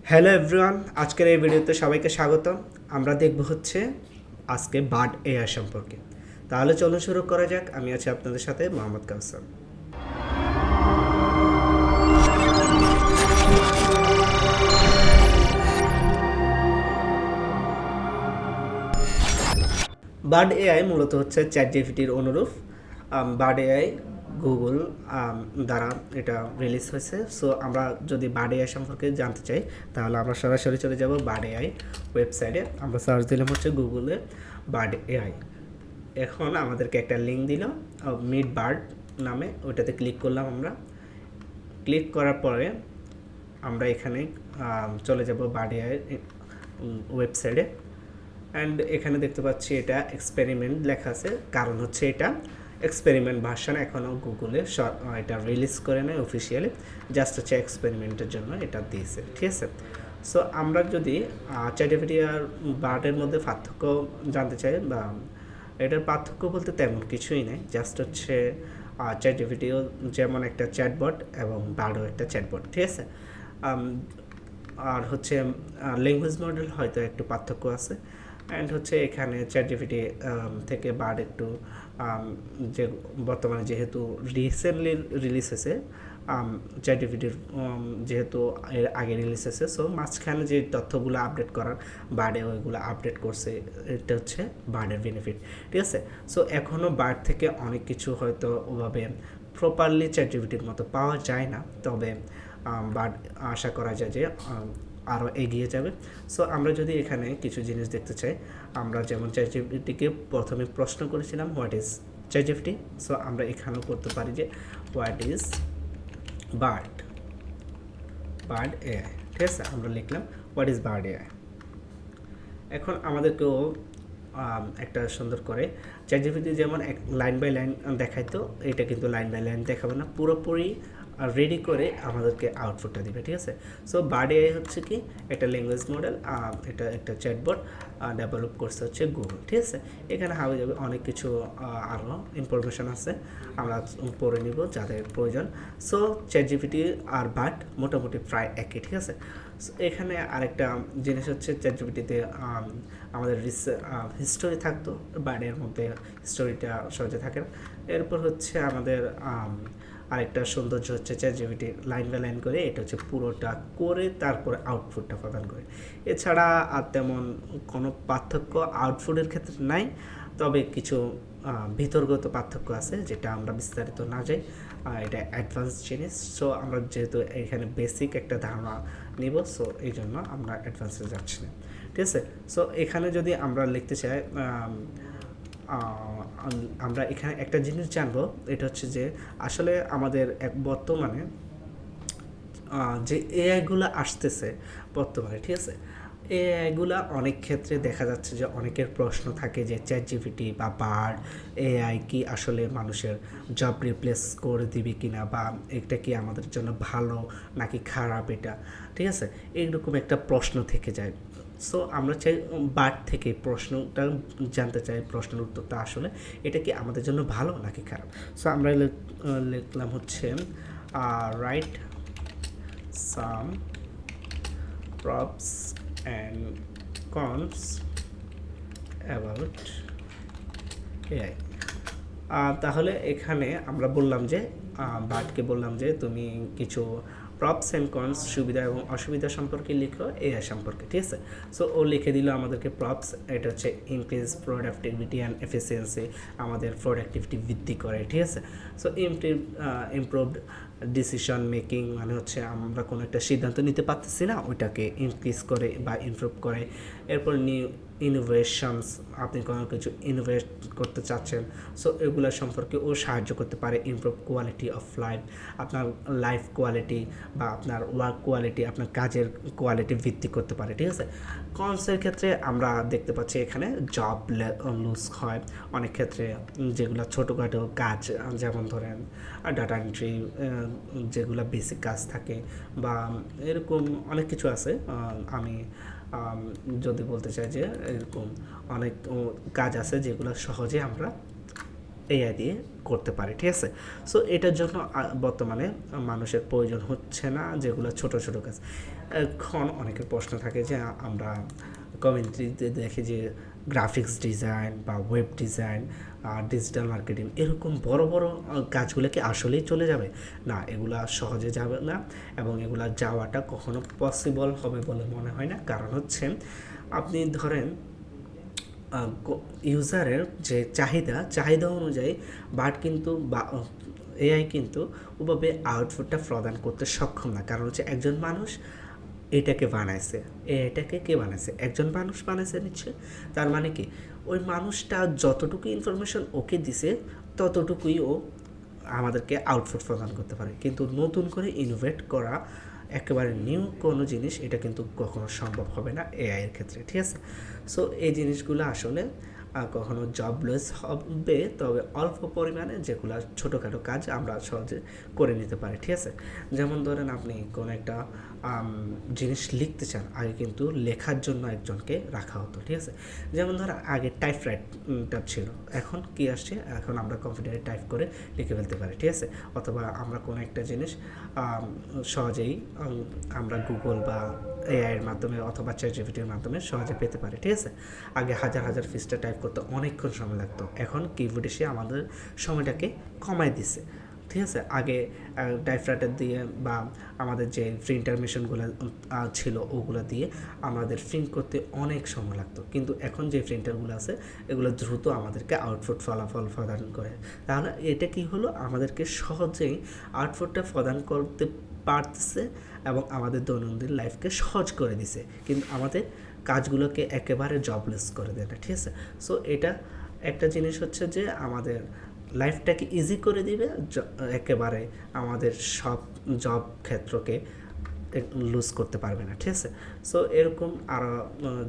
Hello everyone, আজকের এই ভিডিওতে সবাইকে স্বাগত। আমরা দেখব হচ্ছে আজকে বার্ড এআই সম্পর্কে। তাহলে চলুন শুরু করা যাক। আমি আছি আপনাদের সাথে মোহাম্মদ কাউসার। বার্ড এআই মূলত হচ্ছে চ্যাট জিপিটির অনুরূপ। বার্ড এআই গুগল দ্বারা এটা রিলিজ হয়েছে। সো আমরা যদি বার্ড এআই সম্পর্কে জানতে চাই তাহলে আমরা সরাসরি চলে যাব বার্ড এআই ওয়েবসাইটে। আমরা সার্চ দিলাম হচ্ছে গুগলে বার্ড এআই। এখন আমাদেরকে একটা লিঙ্ক দিল মিট বার্ড নামে, ওইটাতে ক্লিক করলাম। আমরা ক্লিক করার পরে আমরা এখানে চলে যাব বার্ড এআই ওয়েবসাইটে। অ্যান্ড এখানে দেখতে পাচ্ছি এটা এক্সপেরিমেন্ট লেখা আছে, কারণ হচ্ছে এটা এক্সপেরিমেন্ট ভার্সন, এখনও গুগলে এটা রিলিজ করে নেয় অফিসিয়ালি, জাস্ট হচ্ছে এক্সপেরিমেন্টের জন্য এটা দিয়েছে, ঠিক আছে। সো আমরা যদি চ্যাটজিপিটি আর বার্ডের মধ্যে পার্থক্য জানতে চাই, বা এটার পার্থক্য বলতে তেমন কিছুই নেই, জাস্ট হচ্ছে চ্যাটজিপিটিও যেমন একটা চ্যাটবট এবং বার্ডও একটা চ্যাটবট, ঠিক আছে। আর হচ্ছে ল্যাঙ্গুয়েজ মডেল হয়তো একটু পার্থক্য আছে। অ্যান্ড হচ্ছে এখানে চ্যাটজিপিটি থেকে বার্ড একটু যে বর্তমানে যেহেতু রিসেন্টলি রিলিজ হয়েছে, চ্যাটজিপিটির যেহেতু এর আগে রিলিজ হয়েছে, সো মাঝখানে যে তথ্যগুলো আপডেট করার বার্ডে ওইগুলো আপডেট করছে, এটা হচ্ছে বার্ডের বেনিফিট, ঠিক আছে। সো এখনও বার্ড থেকে অনেক কিছু হয়তো ওভাবে প্রপারলি চ্যাটজিপিটির মতো পাওয়া যায় না, তবে বার্ড আশা করা যায় যে আরও এগিয়ে যাবে। সো আমরা যদি এখানে কিছু জিনিস দেখতে চাই, আমরা যেমন চ্যাটজিপিটিকে প্রথমে প্রশ্ন করেছিলাম হোয়াট ইজ চ্যাটজিপিটি, সো আমরা এখানেও করতে পারি যে হোয়াট ইজ বার্ড এআই, ঠিক আছে। আমরা লিখলাম হোয়াট ইজ বার্ড এআই। এখন আমাদেরকেও একটা সুন্দর করে চ্যাটজিপিটি যেমন এক লাইন বাই লাইন দেখাইতো, এটা কিন্তু লাইন বাই লাইন দেখাবে না, পুরোপুরি রেডি করে আমাদেরকে আউটপুটটা দিবে, ঠিক আছে। সো বার্ড এআই হচ্ছে কি একটা ল্যাঙ্গুয়েজ মডেল, এটা একটা চ্যাটবট ডেভেলপ করছে হচ্ছে গুগল, ঠিক আছে। এখানে হাবে যাবে অনেক কিছু আরও ইনফরমেশান আছে, আমরা পড়ে নিব যাদের প্রয়োজন। সো চ্যাটজিপিটি আর বার্ড মোটামুটি প্রায় একই, ঠিক আছে। এখানে আরেকটা জিনিস হচ্ছে চ্যাটজিপিটিতে আমাদের হিস্টোরি থাকতো, বার্ডের মধ্যে হিস্টোরিটা সহজে থাকে না। এরপর হচ্ছে আমাদের আরেকটা সৌন্দর্য হচ্ছে চ্যাটজিপিটি লাইন বাই লাইন করে এটা হচ্ছে পুরোটা করে তারপরে আউটপুটটা প্রদান করে। এছাড়া আর তেমন কোনো পার্থক্য আউটপুটের ক্ষেত্রে নাই, তবে কিছু ভিতরগত পার্থক্য আছে যেটা আমরা বিস্তারিত না যাই, এটা অ্যাডভান্স জিনিস। সো আমরা যেহেতু এখানে বেসিক একটা ধারণা নিব, সো এই জন্য আমরা অ্যাডভান্সে যাচ্ছি না, ঠিক আছে। সো এখানে যদি আমরা লিখতে চাই, আমরা এখানে একটা জিনিস জানবো, এটা হচ্ছে যে আসলে আমাদের বর্তমানে যে এআইগুলো আসতেছে বর্তমানে, ঠিক আছে, এআইগুলা অনেক ক্ষেত্রে দেখা যাচ্ছে যে অনেকের প্রশ্ন থাকে যে চ্যাটজিপিটি বা বার্ড এআই কি আসলে মানুষের জব রিপ্লেস করে দিবে কিনা, বা এটা কি আমাদের জন্য ভালো নাকি খারাপ, এটা ঠিক আছে, এইরকম একটা প্রশ্ন থেকে যায়। সো আমরা চাই বার্ড থেকে প্রশ্নটা জানতে চাই, প্রশ্নের উত্তরটা আসলে এটা কি আমাদের জন্য ভালো নাকি খারাপ। সো আমরা লিখলাম হচ্ছে write some props and cons about AI। তাহলে এখানে আমরা বললাম যে বার্ডকে বললাম যে তুমি কিছু প্রপস অ্যান্ড কনস, সুবিধা এবং অসুবিধা সম্পর্কে লিখো এআই সম্পর্কে, ঠিক আছে। সো ও লিখে দিল আমাদেরকে প্রপস, এটা হচ্ছে ইনক্রিজ প্রোডাক্টিভিটি অ্যান্ড এফিসিয়েন্সি, আমাদের প্রোডাক্টিভিটি বৃদ্ধি করে, ঠিক আছে। সো ইমপ্রুভড ডিসিশন মেকিং, মানে হচ্ছে আমরা কোনো একটা সিদ্ধান্ত নিতে পারতেছি না, ওইটাকে ইনক্রিজ করে বা ইমপ্রুভ করে। এরপর নিউ ইনোভেশনস, আপনি কোনো কিছু ইনোভেট করতে চাচ্ছেন, সো এগুলো সম্পর্কে ও সাহায্য করতে পারে। ইমপ্রুভ কোয়ালিটি অফ লাইফ, আপনার লাইফ কোয়ালিটি বা আপনার ওয়ার্ক কোয়ালিটি, আপনার কাজের কোয়ালিটি বৃদ্ধি করতে পারে, ঠিক আছে। কনসের ক্ষেত্রে আমরা দেখতে পাচ্ছি এখানে জব লুজ হয় অনেক ক্ষেত্রে, যেগুলো ছোটোখাটো কাজ, যেমন ধরেন ডাটা এন্ট্রি, যেগুলো বেসিক কাজ থাকে, বা এরকম অনেক কিছু আছে। আমি যদি বলতে চাই যে এরকম অনেক কাজ আছে যেগুলো সহজে আমরা এআই দিয়ে করতে পারে, ঠিক আছে। সো এটার জন্য বর্তমানে মানুষের প্রয়োজন হচ্ছে না যেগুলো ছোট ছোট কাজ। এখন অনেকের প্রশ্ন থাকে যে আমরা কমিউনিটিতে দেখি যে গ্রাফিক্স ডিজাইন বা ওয়েব ডিজাইন আর ডিজিটাল মার্কেটিং এরকম বড় বড় কাজগুলো কি আসলেই চলে যাবে? না, এগুলা সহজে যাবে না এবং এগুলা যাওয়াটা কখনো পসিবল হবে বলে মনে হয় না। কারণ হচ্ছে আপনি ধরেন ইউজারের যে চাহিদা অনুযায়ী বাট কিন্তু বা এআই কিন্তু ওভাবে আউটপুটটা প্রদান করতে সক্ষম না। কারণ হচ্ছে একজন মানুষ এটাকে বানাইছে, এটাকে কে বানাইছে? একজন মানুষ বানাইছে নিশ্চয়। তার মানে কি ওই মানুষটা যতটুকু ইনফরমেশন ওকে দিছে ততটুকুই ও আমাদেরকে আউটপুট প্রদান করতে পারে। কিন্তু নতুন করে ইনোভেট করা একেবারে নিউ কোনো জিনিস এটা কিন্তু কখনো সম্ভব হবে না এআইয়ের ক্ষেত্রে, ঠিক আছে। সো এই জিনিসগুলো আসলে কখনো জবলেস হবে, তবে অল্প পরিমাণে যেগুলো ছোটোখাটো কাজ আমরা সহজে করে নিতে পারি, ঠিক আছে। যেমন ধরেন আপনি কোনো একটা জিনিস লিখতে চান, আগে কিন্তু লেখার জন্য একজনকে রাখা হতো, ঠিক আছে। যেমন ধরেন আগে টাইপরাইটার ছিল, এখন কি আসছে, এখন আমরা কম্পিউটারে টাইপ করে লিখে ফেলতে পারি, ঠিক আছে। অথবা আমরা কোনো একটা জিনিস সহজেই আমরা গুগল বা এআইয়ের মাধ্যমে অথবা চ্যাটজিপিটির মাধ্যমে সহজে পেতে পারি, ঠিক আছে। আগে হাজার হাজার পৃষ্ঠা টাইপ করতে অনেকক্ষণ সময় লাগতো, এখন কিবোর্ড এসে আমাদের সময়টাকে কমায় দিছে, ঠিক আছে। আগে টাইপরাইটার দিয়ে বা আমাদের যে প্রিন্টার মেশিনগুলো ছিল ওগুলো দিয়ে আমাদের প্রিন্ট করতে অনেক সময় লাগতো, কিন্তু এখন যে প্রিন্টারগুলো আছে এগুলো দ্রুত আমাদেরকে আউটপুট ফলাফল প্রদান করে। তাহলে এটা কি হলো, আমাদেরকে সহজেই আউটপুটটা প্রদান করতে পারতেছে এবং আমাদের দৈনন্দিন লাইফকে সহজ করে দিছে, কিন্তু আমাদের কাজগুলোকে একেবারে জবলেস করে দেয় না, ঠিক আছে। সো এটা একটা জিনিস হচ্ছে যে আমাদের লাইফটাকে ইজি করে দিবে, একেবারে আমাদের সব জব ক্ষেত্রকে লুজ করতে পারবে না, ঠিক আছে। সো এরকম আরও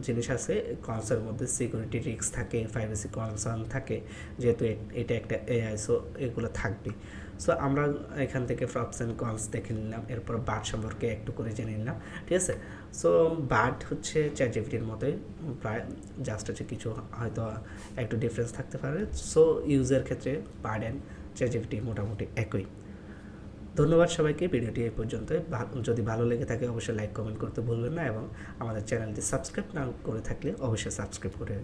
জিনিস আছে কনসার্নের মধ্যে, সিকিউরিটি রিস্ক থাকে, প্রাইভেসি কনসার্ন থাকে, যেহেতু এটা একটা এআই, সো এগুলো থাকবে। সো আমরা এখান থেকে প্রপস অ্যান্ড কনস দেখে নিলাম, এরপর বার্ড সম্পর্কে একটু করে জেনে নিলাম, ঠিক আছে। সো বার্ড হচ্ছে চ্যাটজিপিটির মতোই প্রায়, জাস্ট হচ্ছে কিছু হয়তো একটু ডিফারেন্স থাকতে পারে। সো ইউজের ক্ষেত্রে বার্ড অ্যান্ড চ্যাটজিপিটি মোটামুটি একই। ধন্যবাদ সবাইকে, ভিডিওটি এই পর্যন্ত। যদি ভালো লেগে থাকে অবশ্যই লাইক কমেন্ট করতে ভুলবেন না এবং আমাদের চ্যানেলটি সাবস্ক্রাইব না করে থাকলে অবশ্যই সাবস্ক্রাইব করে